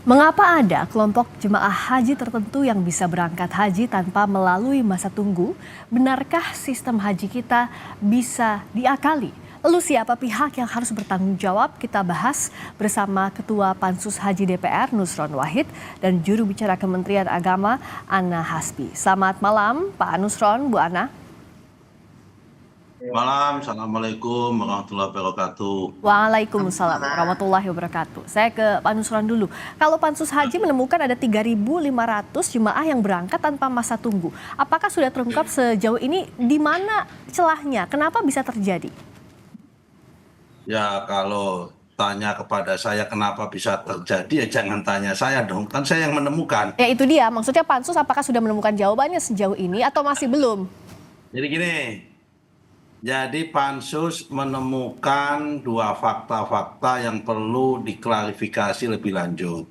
Mengapa ada kelompok jemaah haji tertentu yang bisa berangkat haji tanpa melalui masa tunggu? Benarkah sistem haji kita bisa diakali? Lalu siapa pihak yang harus bertanggung jawab? Kita bahas bersama Ketua Pansus Haji DPR Nusron Wahid dan juru bicara Kementerian Agama Ana Hasbi. Selamat malam Pak Nusron, Bu Ana. Malam, Assalamualaikum warahmatullahi wabarakatuh. Waalaikumsalam warahmatullahi wabarakatuh. Saya ke Pak Nusron dulu. Kalau Pansus Haji menemukan ada 3.500 jemaah yang berangkat tanpa masa tunggu. Apakah sudah terungkap sejauh ini di mana celahnya? Kenapa bisa terjadi? Ya, kalau tanya kepada saya kenapa bisa terjadi, ya jangan tanya saya dong. Kan saya yang menemukan. Ya itu dia, maksudnya Pansus apakah sudah menemukan jawabannya sejauh ini atau masih belum? Jadi gini, jadi Pansus menemukan dua fakta-fakta yang perlu diklarifikasi lebih lanjut.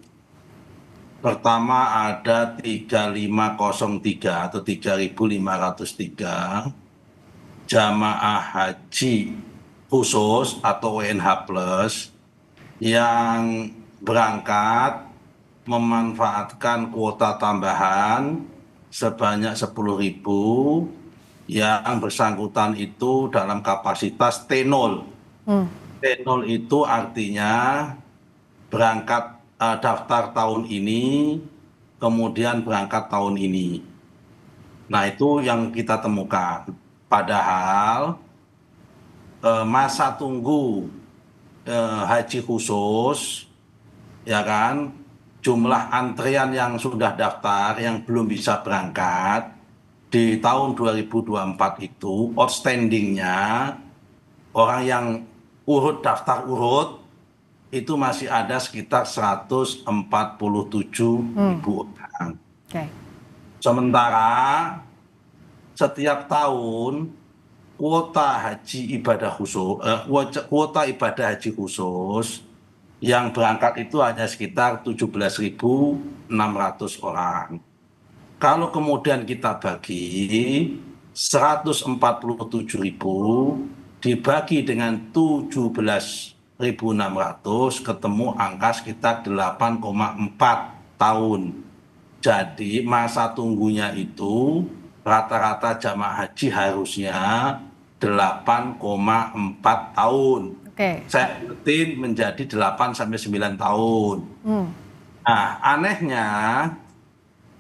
Pertama ada 3503 atau 3503 jamaah haji khusus atau WNH plus yang berangkat memanfaatkan kuota tambahan sebanyak 10.000 yang bersangkutan itu dalam kapasitas T0. T0 itu artinya berangkat daftar tahun ini, kemudian berangkat tahun ini. Nah, itu yang kita temukan. Padahal masa tunggu haji khusus, ya kan, jumlah antrian yang sudah daftar yang belum bisa berangkat di tahun 2024 itu outstandingnya orang yang urut daftar urut itu masih ada sekitar 147.000 orang. Sementara setiap tahun kuota ibadah haji khusus yang berangkat itu hanya sekitar 17.600 orang. Kalau kemudian kita bagi 147.000 dibagi dengan 17.600 ketemu angka sekitar 8,4 tahun. Jadi masa tunggunya itu rata-rata jamaah haji harusnya 8,4 tahun. Saya ingetin menjadi 8 sampai 9 tahun. Nah, anehnya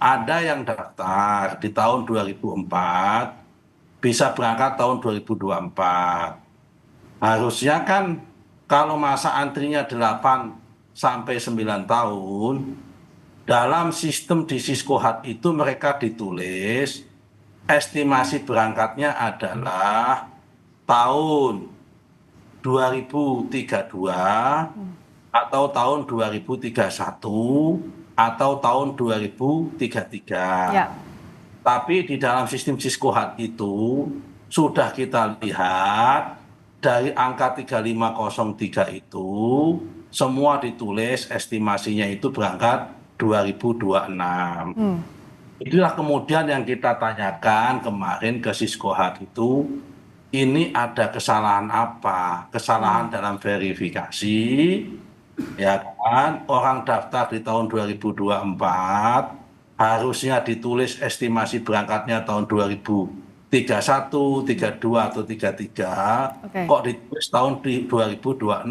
ada yang daftar di tahun 2004 bisa berangkat tahun 2024. Harusnya kan kalau masa antrinya 8 sampai 9 tahun, dalam sistem di Siskohat itu mereka ditulis estimasi berangkatnya adalah tahun 2032 atau tahun 2031 atau tahun 2033. Ya. Tapi di dalam sistem Siskohat itu sudah kita lihat dari angka 3503 itu semua ditulis estimasinya itu berangkat 2026. Itulah kemudian yang kita tanyakan kemarin ke Siskohat itu, ini ada kesalahan apa? Kesalahan dalam verifikasi, ya kan? Orang daftar di tahun 2024 harusnya ditulis estimasi berangkatnya tahun 2031, 32 atau 33, kok ditulis tahun 2026,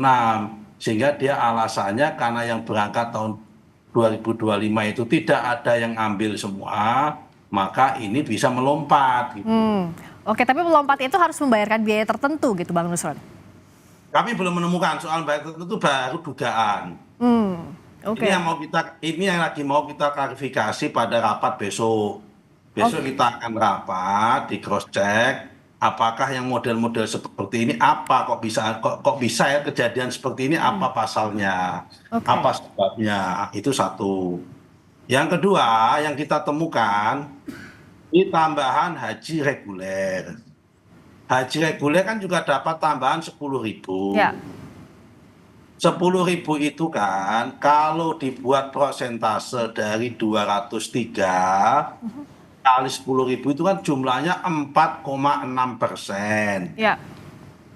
sehingga dia alasannya karena yang berangkat tahun 2025 itu tidak ada yang ambil semua, maka ini bisa melompat. Gitu. Oke, tapi melompat itu harus membayarkan biaya tertentu gitu Bang Nusron? Kami belum menemukan soal bayar tertentu, baru dugaan. Ini yang lagi mau kita klarifikasi pada rapat besok. Besok kita akan rapat di cross check apakah yang model-model seperti ini apa kok bisa ya kejadian seperti ini, apa pasalnya, apa sebabnya, itu satu. Yang kedua yang kita temukan ini tambahan haji reguler. Haji reguler kan juga dapat tambahan 10.000. Ya. 10.000 itu kan kalau dibuat prosentase dari 203 kali 10.000 itu kan jumlahnya 4,6%. Ya.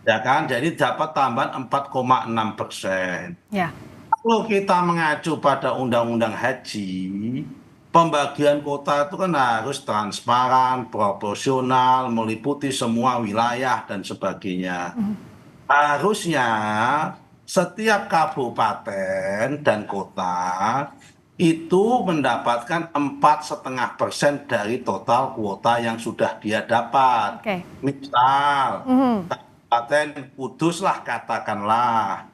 Ya kan, jadi dapat tambahan 4,6%. Ya. Kalau kita mengacu pada undang-undang haji, pembagian kuota itu kan harus transparan, proporsional, meliputi semua wilayah dan sebagainya. Harusnya setiap kabupaten dan kota itu mendapatkan 4,5% dari total kuota yang sudah dia dapat. Oke. Misal, Mhm. Kabupaten Kudus lah katakanlah,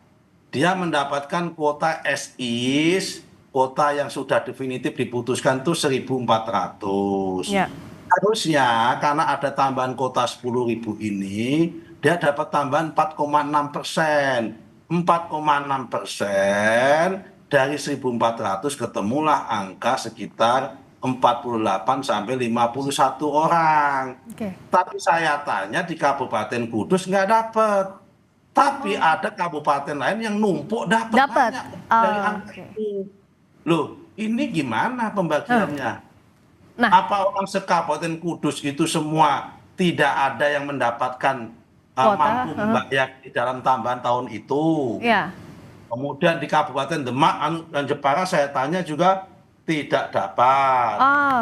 dia mendapatkan kuota SIS, kuota yang sudah definitif diputuskan itu 1.400. Ya. Harusnya karena ada tambahan kuota 10.000 ini, dia dapat tambahan 4,6%. 4,6% dari 1.400 ketemulah angka sekitar 48 sampai 51 orang. Oke. Tapi saya tanya di Kabupaten Kudus nggak dapat. Tapi Oh. ada kabupaten lain yang numpuk dapat Dapat. banyak dari angka Oke. itu. Loh, ini gimana Nah, pembagiannya? nah, Apa orang sekabupaten Kudus itu semua tidak ada yang mendapatkan kuota. mampu membayar di dalam tambahan tahun itu? Ya. Kemudian di Kabupaten Demak dan Jepara saya tanya juga tidak dapat.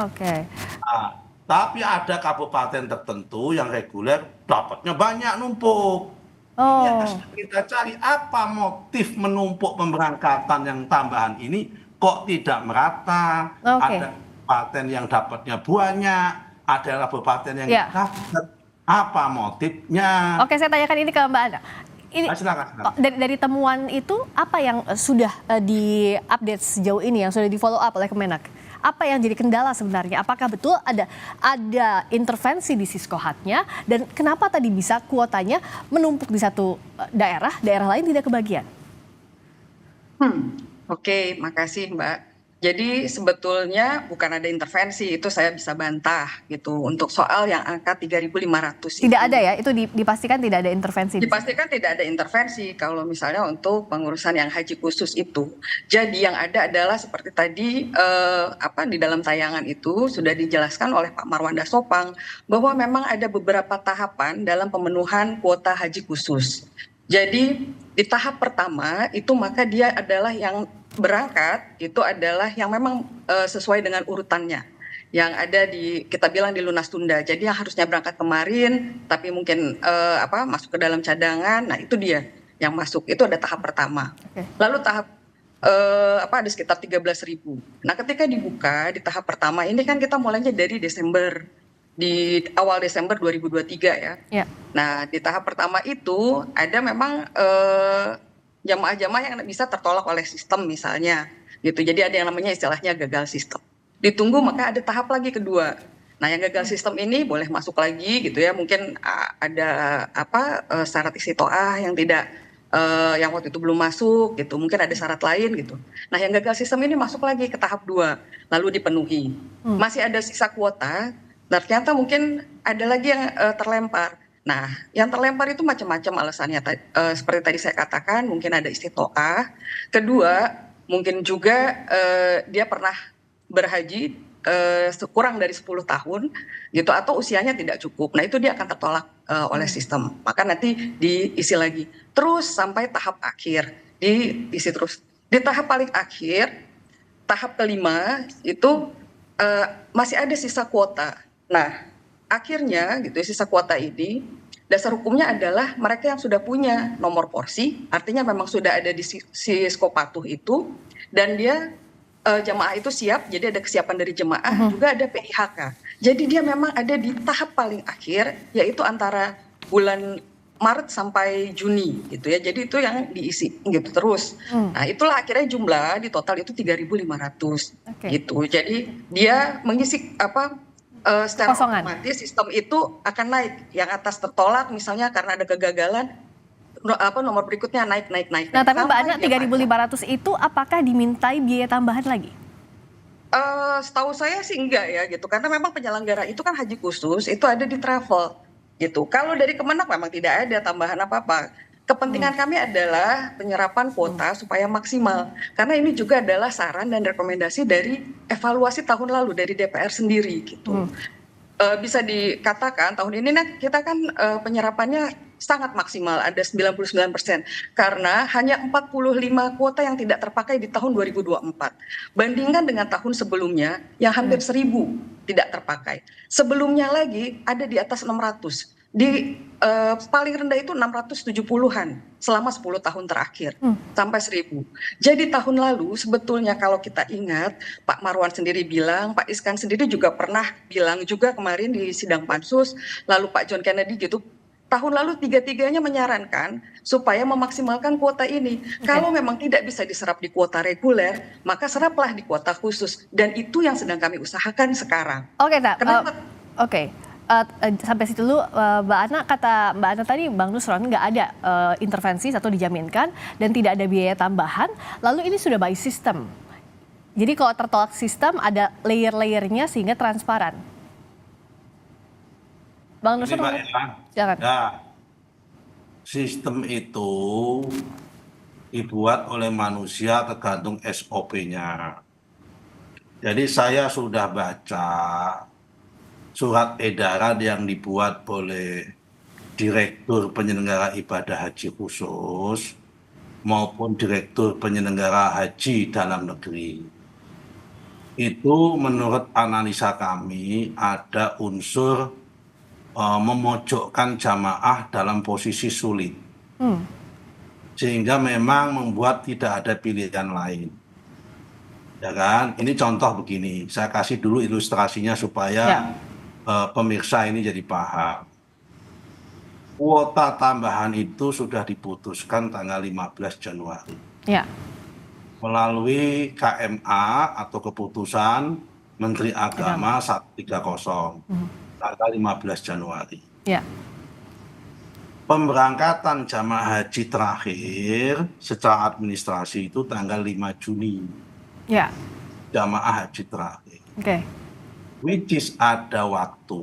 Oke. Nah, tapi ada kabupaten tertentu yang reguler dapatnya banyak numpuk. Ini yang Oh. harus kita cari apa motif menumpuk pemberangkatan yang tambahan ini kok tidak merata. Oke. Ada kabupaten yang dapatnya banyak, ada kabupaten yang Ya. dapat. Apa motifnya? Oke, saya tanyakan ini ke Mbak Ana. Ini Silakan. dari temuan itu apa yang sudah diupdate sejauh ini, yang sudah di follow up oleh Kemenak? Apa yang jadi kendala sebenarnya? Apakah betul ada intervensi di Siskohatnya, dan kenapa tadi bisa kuotanya menumpuk di satu daerah lain tidak kebagian? Oke, makasih Mbak. Jadi sebetulnya bukan ada intervensi, itu saya bisa bantah gitu. Untuk soal yang angka 3.500 Tidak ada ya, itu dipastikan tidak ada intervensi. dipastikan tidak ada intervensi kalau misalnya untuk pengurusan yang haji khusus itu. Jadi yang ada adalah seperti tadi di dalam tayangan itu sudah dijelaskan oleh Pak Marwanda Sopang bahwa memang ada beberapa tahapan dalam pemenuhan kuota haji khusus. Jadi di tahap pertama itu maka dia adalah yang berangkat itu adalah yang memang sesuai dengan urutannya yang ada kita bilang di lunas tunda. Jadi yang harusnya berangkat kemarin tapi mungkin masuk ke dalam cadangan. Nah, itu dia yang masuk. Itu ada tahap pertama. Oke. Lalu tahap ada sekitar 13.000. Nah, ketika dibuka di tahap pertama ini kan kita mulainya dari Desember, di awal Desember 2023 ya. Ya. Nah, di tahap pertama itu ada memang jamaah-jamaah yang bisa tertolak oleh sistem misalnya gitu. Jadi ada yang namanya istilahnya gagal sistem. Ditunggu maka ada tahap lagi kedua. Nah, yang gagal sistem ini boleh masuk lagi gitu ya. Mungkin ada syarat istiqtoah yang tidak yang waktu itu belum masuk gitu. Mungkin ada syarat lain gitu. Nah, yang gagal sistem ini masuk lagi ke tahap 2 lalu dipenuhi. Masih ada sisa kuota. Nah, ternyata mungkin ada lagi yang terlempar. Nah, yang terlempar itu macam-macam alasannya. Seperti tadi saya katakan, mungkin ada istiqtoah. Kedua, mungkin juga dia pernah berhaji kurang dari 10 tahun, gitu, atau usianya tidak cukup. Nah, itu dia akan tertolak oleh sistem. Maka nanti diisi lagi. Terus sampai tahap akhir, diisi terus. Di tahap paling akhir, tahap kelima, itu masih ada sisa kuota. Nah, akhirnya gitu sisa kuota ini dasar hukumnya adalah mereka yang sudah punya nomor porsi, artinya memang sudah ada di Sisko patuh itu, dan dia jamaah itu siap, jadi ada kesiapan dari jemaah, juga ada PIHK. Jadi dia memang ada di tahap paling akhir, yaitu antara bulan Maret sampai Juni gitu ya. Jadi itu yang diisi gitu terus. Nah, itulah akhirnya jumlah di total itu 3.500 gitu. Jadi dia mengisi secara otomatis sistem itu akan naik. Yang atas tertolak misalnya karena ada kegagalan, nomor berikutnya naik. Nah, tapi Mbak Ana, 3.500 itu apakah dimintai biaya tambahan lagi? Setahu saya sih enggak ya gitu, karena memang penyelenggara itu kan haji khusus itu ada di travel gitu. Kalau dari Kemenak memang tidak ada tambahan apa-apa. Kepentingan kami adalah penyerapan kuota supaya maksimal, karena ini juga adalah saran dan rekomendasi dari evaluasi tahun lalu dari DPR sendiri gitu. bisa dikatakan tahun ini kita kan penyerapannya sangat maksimal, ada 99%, karena hanya 45 kuota yang tidak terpakai di tahun 2024. Bandingkan dengan tahun sebelumnya yang hampir 1.000 tidak terpakai. Sebelumnya lagi ada di atas 600. Di paling rendah itu 670-an selama 10 tahun terakhir sampai 1.000. Jadi tahun lalu sebetulnya kalau kita ingat, Pak Marwan sendiri bilang, Pak Iskan sendiri juga pernah bilang juga kemarin di sidang pansus, lalu Pak John Kennedy gitu, tahun lalu tiga-tiganya menyarankan supaya memaksimalkan kuota ini. Kalau memang tidak bisa diserap di kuota reguler, maka seraplah di kuota khusus, dan itu yang sedang kami usahakan sekarang. Oke, Tak. Kenapa? Oke. Sampai situ dulu, Mbak Ana, kata Mbak Ana tadi, Bang Nusron, nggak ada intervensi atau dijaminkan dan tidak ada biaya tambahan. Lalu ini sudah by system. Jadi kalau tertolak sistem ada layer-layernya sehingga transparan. Bang Ini Nusron, Mbak ya, silakan. nah, sistem itu dibuat oleh manusia tergantung SOP-nya. Jadi saya sudah baca surat edaran yang dibuat oleh Direktur Penyelenggara Ibadah Haji Khusus maupun Direktur Penyelenggara Haji Dalam Negeri. Itu menurut analisa kami ada unsur memojokkan jamaah dalam posisi sulit. Sehingga memang membuat tidak ada pilihan lain. Ya kan? Ini contoh begini, saya kasih dulu ilustrasinya supaya pemirsa ini jadi paham. Kuota tambahan itu sudah diputuskan tanggal 15 Januari. Ya. Melalui KMA atau keputusan Menteri Agama 130 tanggal 15 Januari. Ya. Pemberangkatan jamaah haji terakhir secara administrasi itu tanggal 5 Juni. Ya. Jamaah haji terakhir. Oke. Which is ada waktu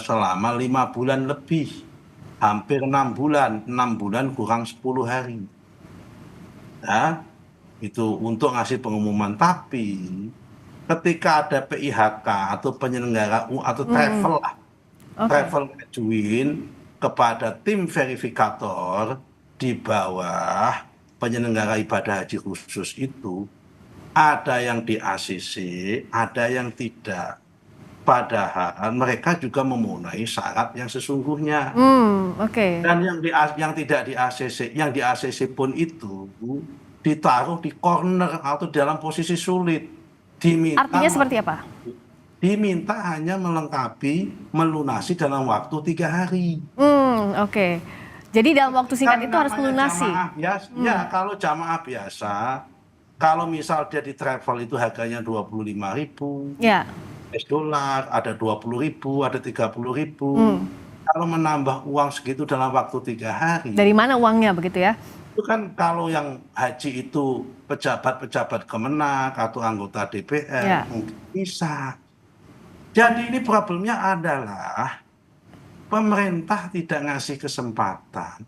selama 5 bulan lebih, hampir 6 bulan, 6 bulan kurang 10 hari. Ya, itu untuk ngasih pengumuman. Tapi ketika ada PIHK atau penyelenggara atau travel lah, travel ngajuin kepada tim verifikator di bawah penyelenggara ibadah haji khusus itu, ada yang di ACC, ada yang tidak. Padahal mereka juga memenuhi syarat yang sesungguhnya. Oke. Dan yang tidak di ACC, yang di ACC pun itu ditaruh di corner atau dalam posisi sulit. Artinya seperti apa? Diminta hanya melengkapi, melunasi dalam waktu 3 hari. Oke. Jadi dalam waktu singkat itu harus melunasi. Ya, kalau jamaah biasa, kalau misal dia di travel itu harganya 25.000. Ya. $, ada 20.000, ada 30.000. Kalau menambah uang segitu dalam waktu 3 hari. Dari mana uangnya begitu ya? Itu kan kalau yang haji itu pejabat-pejabat Kemenak atau anggota DPR mungkin bisa. Jadi ini problemnya adalah pemerintah tidak ngasih kesempatan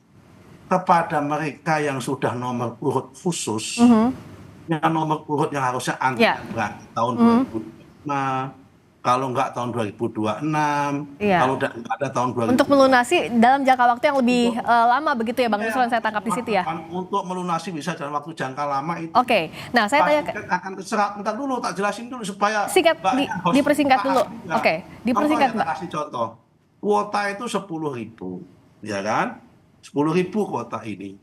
kepada mereka yang sudah nomor urut khusus, yang nomor urut yang harusnya tahun 2005. Kalau enggak tahun 2026, kalau enggak ada tahun 2026. Untuk melunasi dalam jangka waktu yang lebih lama begitu ya Bang Nusron, saya tangkap di situ ya. Untuk melunasi bisa dalam waktu jangka lama itu. Oke, nah saya tanya akan terserah, bentar dulu tak jelasin dulu supaya singkat, dipersingkat dulu. Oke, dipersingkat Mbak. Kasih contoh, kuota itu 10.000, ya kan? 10.000 kuota ini.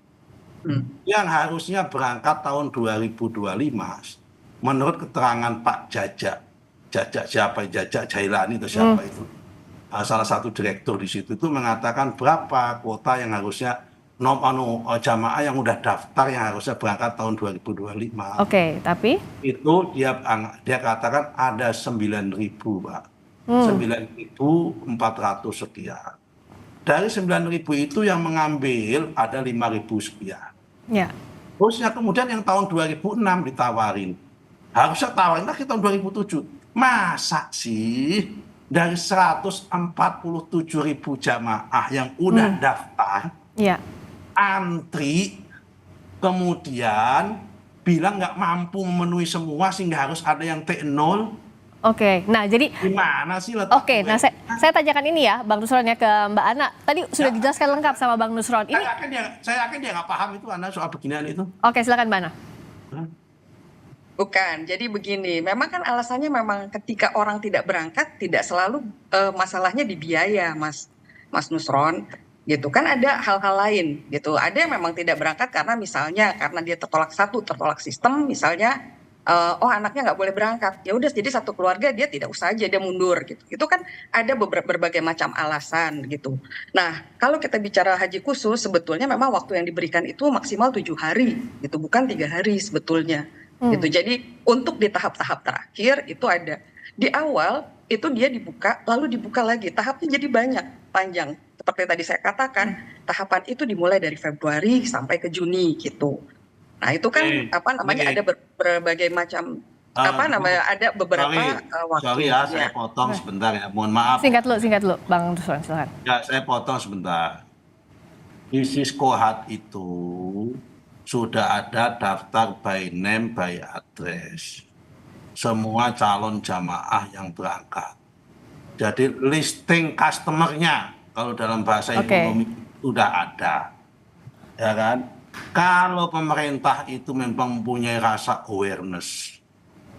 Yang harusnya berangkat tahun 2025, menurut keterangan Pak Jajak siapa, Jajak Jailani atau siapa itu, salah satu direktur di situ itu mengatakan berapa kuota yang harusnya jamaah yang udah daftar yang harusnya berangkat tahun 2025. Oke, tapi itu dia katakan ada 9.000, Pak. 9.400 sekian. Dari 9.000 itu yang mengambil ada 5.000 sekian. Ya. Terusnya kemudian yang tahun 2006 ditawarin. Harusnya tawarin lagi tahun 2007. Masa sih dari 147.000 jamaah yang udah daftar, antri, kemudian bilang nggak mampu memenuhi semua sehingga harus ada yang T0, Oke, nah jadi Gimana sih letak oke, nah saya tanyakan ini ya, Bang Nusron ya ke Mbak Ana. Tadi sudah dijelaskan lengkap sama Bang Nusron. Ini Saya yakin dia nggak paham itu Anda soal beginian itu. oke, silakan Mbak Ana. Bukan, jadi begini, memang kan alasannya memang ketika orang tidak berangkat tidak selalu masalahnya di biaya, Mas Nusron, gitu kan ada hal-hal lain, gitu. Ada yang memang tidak berangkat karena misalnya karena dia tertolak sistem, misalnya oh anaknya nggak boleh berangkat, ya udah jadi satu keluarga dia tidak usah aja dia mundur, gitu. Itu kan ada berbagai macam alasan, gitu. Nah, kalau kita bicara haji khusus, sebetulnya memang waktu yang diberikan itu maksimal 7 hari, gitu, bukan 3 hari sebetulnya. Gitu. Jadi untuk di tahap-tahap terakhir itu ada. Di awal itu dia dibuka, lalu dibuka lagi. Tahapnya jadi banyak, panjang. Seperti tadi saya katakan, tahapan itu dimulai dari Februari sampai ke Juni gitu. Nah, itu kan ada berbagai macam ada beberapa waktu. Sorry ya, saya potong sebentar ya. Mohon maaf. Singkat dulu, Bang Nusron, silakan. Ya, saya potong sebentar. Di Siskohat itu sudah ada daftar by name, by address. Semua calon jamaah yang berangkat. Jadi listing customer-nya, kalau dalam bahasa ekonomi sudah ada. Ya kan? Kalau pemerintah itu memang mempunyai rasa awareness,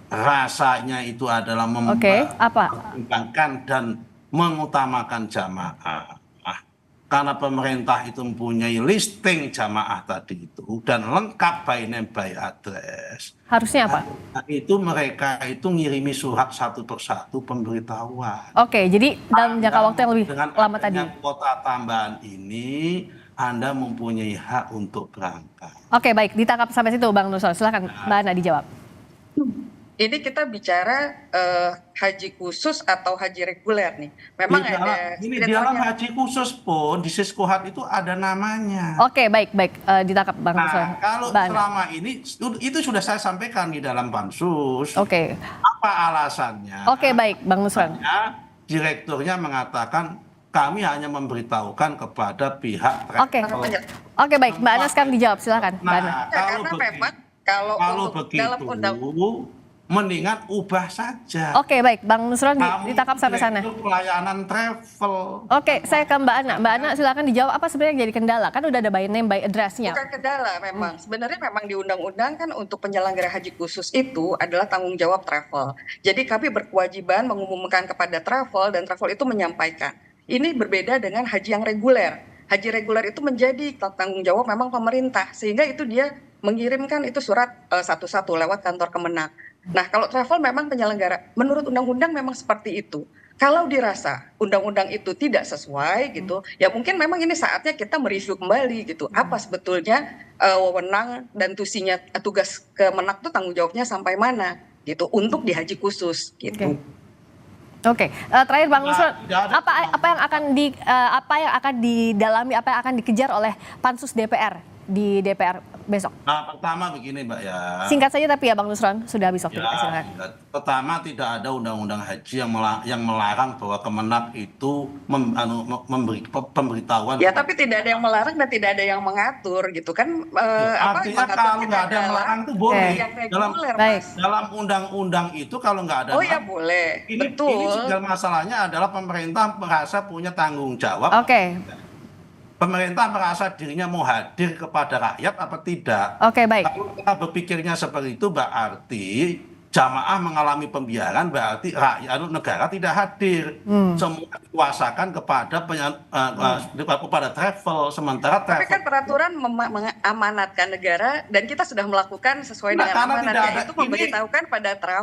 rasanya itu adalah mempertimbangkan dan mengutamakan jamaah. Karena pemerintah itu mempunyai listing jamaah tadi itu dan lengkap by name by address. Harusnya apa? Itu mereka itu ngirimi surat satu persatu pemberitahuan. Oke, jadi dalam jangka waktu yang lebih lama tadi. Dengan kuota tambahan ini Anda mempunyai hak untuk berangkat. Oke, baik, ditangkap sampai situ Bang Nusron. Silakan Mbak Ana dijawab. Ini kita bicara haji khusus atau haji reguler nih. Memang di dalam haji khusus pun di Siskohat itu ada namanya. Oke, baik, ditangkap Bang Nusron. Nah, kalau selama ini itu sudah saya sampaikan di dalam pansus. Oke. Apa alasannya? Oke, baik, Bang Nusron. Direkturnya mengatakan kami hanya memberitahukan kepada pihak travel. Oke, baik, Mbak Ana sekarang dijawab, silakan. Mbak Ana. Karena memang kalau begitu, dalam mendingan ubah saja. Oke, baik, Bang Nusron ditangkap sampai sana. Itu pelayanan travel. Oke, saya ke Mbak Ana. Mbak Ana silakan dijawab apa sebenarnya yang jadi kendala? Kan udah ada by name, by address-nya. Bukan kendala memang. Sebenarnya memang di undang-undang kan untuk penyelenggara haji khusus itu adalah tanggung jawab travel. Jadi kami berkewajiban mengumumkan kepada travel dan travel itu menyampaikan. Ini berbeda dengan haji yang reguler. Haji reguler itu menjadi tanggung jawab memang pemerintah. Sehingga itu dia mengirimkan itu surat satu-satu lewat kantor Kemenak. Nah, kalau travel memang penyelenggara, menurut undang-undang memang seperti itu. Kalau dirasa undang-undang itu tidak sesuai gitu, ya mungkin memang ini saatnya kita mereview kembali gitu. Apa sebetulnya wewenang dan tugas Kemenak itu tanggung jawabnya sampai mana gitu untuk di haji khusus gitu. Oke, terakhir Bang Nusron, apa yang akan didalami, apa yang akan dikejar oleh pansus DPR di DPR besok? Nah, pertama begini Mbak ya. Singkat saja tapi ya Bang Nusron, sudah habis waktu kita, silakan. Pertama, tidak ada undang-undang haji yang melarang bahwa Kemenak itu memberi pemberitahuan. Ya, tapi tidak ada yang melarang dan tidak ada yang mengatur gitu kan. Artinya kalau nggak ada yang melarang itu boleh. Reguler, dalam undang-undang itu kalau nggak ada. Oh ya boleh. Betul. Ini segala masalahnya adalah pemerintah merasa punya tanggung jawab. Oke. Pemerintah merasa dirinya mau hadir kepada rakyat apa tidak? Oke, baik. Kalau kita berpikirnya seperti itu berarti jamaah mengalami pembiaran, berarti rakyat negara tidak hadir. Semua dikuasakan kepada travel, sementara travel. Tapi kan peraturan mengamanatkan negara dan kita sudah melakukan sesuai dengan amanatnya itu memberitahukan pada travel.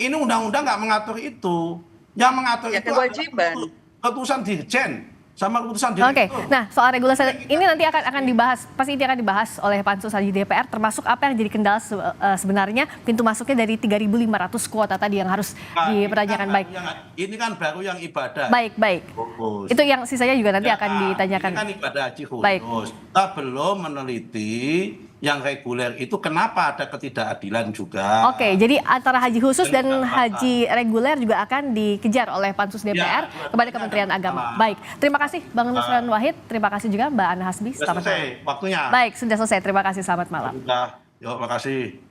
Ini undang-undang nggak mengatur itu. Yang mengatur itu kewajiban. Keputusan Dirjen. Sama keputusan direktur. Oke, nah soal regulasi ini nanti akan dibahas, pasti ini akan dibahas oleh pansus haji DPR, termasuk apa yang jadi kendala sebenarnya pintu masuknya dari 3.500 kuota tadi yang harus dipertanyakan. Baik. Ini kan baru yang ibadah. Baik. Itu yang sisanya juga nanti akan ditanyakan. Ini kan ibadah haji khusus. Baik. Kita belum meneliti yang reguler itu kenapa ada ketidakadilan juga. Oke, jadi antara haji khusus dan haji reguler juga akan dikejar oleh pansus DPR kepada Kementerian Agama. Baik, terima kasih Bang Nusron Wahid, terima kasih juga Mbak Ana Hasbi. Sudah selesai waktunya. Baik, sudah selesai. Terima kasih, selamat malam. Sudah, terima kasih.